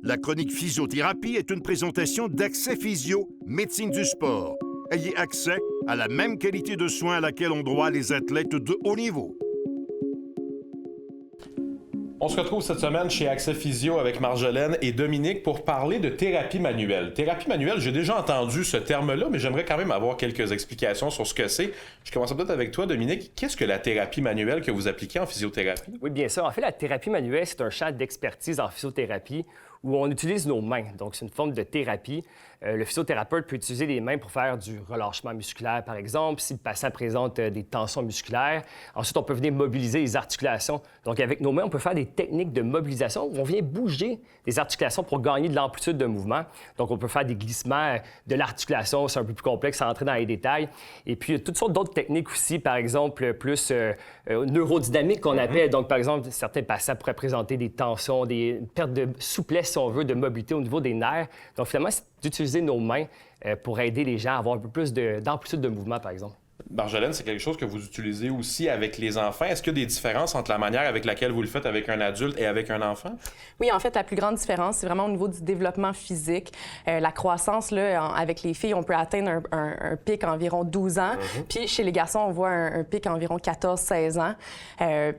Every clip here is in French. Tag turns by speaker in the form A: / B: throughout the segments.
A: La chronique physiothérapie est une présentation d'Accès Physio, médecine du sport. Ayez accès à la même qualité de soins à laquelle ont droit les athlètes de haut niveau.
B: On se retrouve cette semaine chez Accès Physio avec Marjolaine et Dominique pour parler de thérapie manuelle. Thérapie manuelle, j'ai déjà entendu ce terme-là, mais j'aimerais quand même avoir quelques explications sur ce que c'est. Je commence peut-être avec toi, Dominique. Qu'est-ce que la thérapie manuelle que vous appliquez en physiothérapie?
C: Oui, bien sûr. En fait, la thérapie manuelle, c'est un champ d'expertise en physiothérapie où on utilise nos mains. Donc, c'est une forme de thérapie. Le physiothérapeute peut utiliser les mains pour faire du relâchement musculaire, par exemple, si le patient présente des tensions musculaires. Ensuite, on peut venir mobiliser les articulations. Donc, avec nos mains, on peut faire des techniques de mobilisation où on vient bouger les articulations pour gagner de l'amplitude de mouvement. Donc, on peut faire des glissements de l'articulation. C'est un peu plus complexe, sans entrer dans les détails. Et puis, il y a toutes sortes d'autres techniques aussi, par exemple, plus neurodynamiques qu'on appelle. Donc, par exemple, certains patients pourraient présenter des tensions, des pertes de souplesse, si on veut, de mobilité au niveau des nerfs. Donc, finalement, c'est d'utiliser nos mains pour aider les gens à avoir un peu plus d'amplitude de mouvement, par exemple.
B: Marjolaine, c'est quelque chose que vous utilisez aussi avec les enfants. Est-ce qu'il y a des différences entre la manière avec laquelle vous le faites avec un adulte et avec un enfant?
D: Oui, en fait, la plus grande différence, c'est vraiment au niveau du développement physique. La croissance, là, avec les filles, on peut atteindre un pic environ 12 ans. Puis chez les garçons, on voit un pic environ 14-16 ans.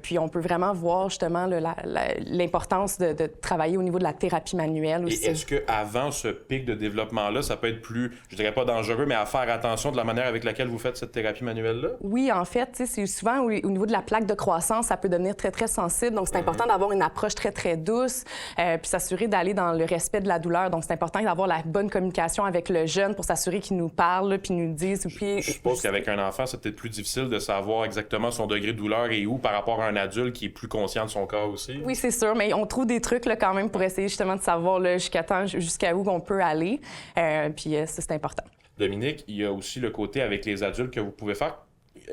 D: Puis on peut vraiment voir justement l'importance de travailler au niveau de la thérapie manuelle aussi.
B: Et est-ce qu'avant ce pic de développement-là, ça peut être plus, je dirais pas dangereux, mais à faire attention de la manière avec laquelle vous faites cette thérapie manuelle-là?
D: Oui, en fait, c'est souvent au niveau de la plaque de croissance, ça peut devenir très, très sensible. Donc, c'est important d'avoir une approche très, très douce, puis s'assurer d'aller dans le respect de la douleur. Donc, c'est important d'avoir la bonne communication avec le jeune pour s'assurer qu'il nous parle, puis nous dise. Puis...
B: Je suppose qu'avec un enfant, c'est peut-être plus difficile de savoir exactement son degré de douleur et où par rapport à un adulte qui est plus conscient de son corps aussi.
D: Oui, c'est sûr, mais on trouve des trucs là, quand même pour essayer justement de savoir jusqu'à où on peut aller. Puis ça, c'est important.
B: Dominique, il y a aussi le côté avec les adultes que vous pouvez faire.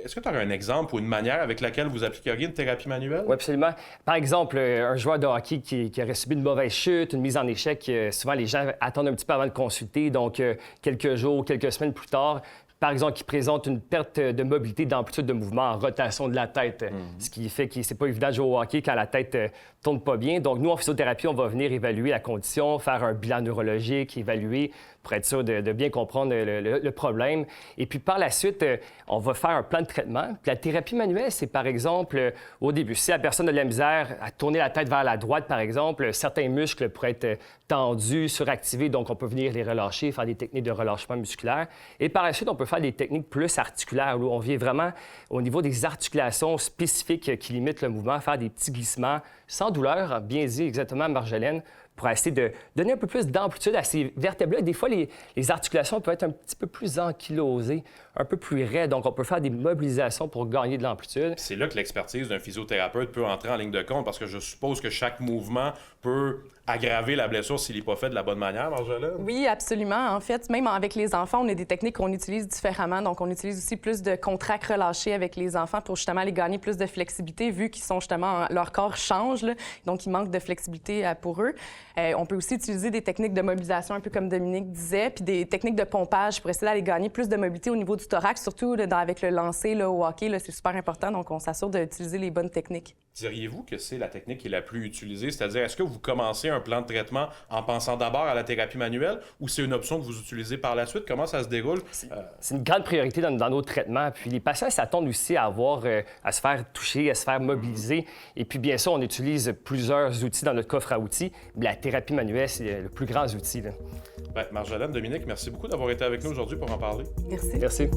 B: Est-ce que tu aurais un exemple ou une manière avec laquelle vous appliqueriez une thérapie manuelle?
C: Oui, absolument. Par exemple, un joueur de hockey qui aurait subi une mauvaise chute, une mise en échec, souvent les gens attendent un petit peu avant de consulter, donc quelques jours, quelques semaines plus tard, par exemple, qui présente une perte de mobilité, d'amplitude de mouvement en rotation de la tête, ce qui fait que c'est pas évident de jouer au hockey quand la tête tourne pas bien. Donc, nous, en physiothérapie, on va venir évaluer la condition, faire un bilan neurologique, évaluer pour être sûr de bien comprendre le problème. Et puis, par la suite, on va faire un plan de traitement. Puis, la thérapie manuelle, c'est, par exemple, au début, si la personne a de la misère à tourner la tête vers la droite, par exemple, certains muscles pourraient être tendus, suractivés, donc on peut venir les relâcher, faire des techniques de relâchement musculaire. Et par la suite, on peut faire des techniques plus articulaires, où on vient vraiment, au niveau des articulations spécifiques qui limitent le mouvement, faire des petits glissements sans douleur, bien dit exactement, Marjolaine, pour essayer de donner un peu plus d'amplitude à ces vertèbres-là. Des fois, les articulations peuvent être un petit peu plus ankylosées, un peu plus raides, donc on peut faire des mobilisations pour gagner de l'amplitude.
B: C'est là que l'expertise d'un physiothérapeute peut entrer en ligne de compte, parce que je suppose que chaque mouvement peut aggraver la blessure s'il n'est pas fait de la bonne manière, Marjolaine?
D: Oui, absolument. En fait, même avec les enfants, on a des techniques qu'on utilise différemment. Donc, on utilise aussi plus de contracts relâchés avec les enfants pour justement aller gagner plus de flexibilité, vu qu'ils sont justement... Leur corps change, là, donc il manque de flexibilité pour eux. On peut aussi utiliser des techniques de mobilisation, un peu comme Dominique disait, puis des techniques de pompage pour essayer d'aller gagner plus de mobilité au niveau du thorax, surtout là, avec le lancer là, au hockey, là, c'est super important. Donc, on s'assure d'utiliser les bonnes techniques.
B: Diriez-vous que c'est la technique qui est la plus utilisée? C'est-à-dire, est-ce que vous commencez un plan de traitement en pensant d'abord à la thérapie manuelle ou c'est une option que vous utilisez par la suite? Comment ça se déroule?
C: C'est une grande priorité dans nos traitements. Puis les patients s'attendent aussi à à se faire toucher, à se faire mobiliser. Et puis, bien sûr, on utilise plusieurs outils dans notre coffre à outils. La thérapie manuelle, c'est le plus grand outil.
B: Marjolaine, Dominique, merci beaucoup d'avoir été avec nous aujourd'hui pour en parler.
D: Merci.
C: Merci.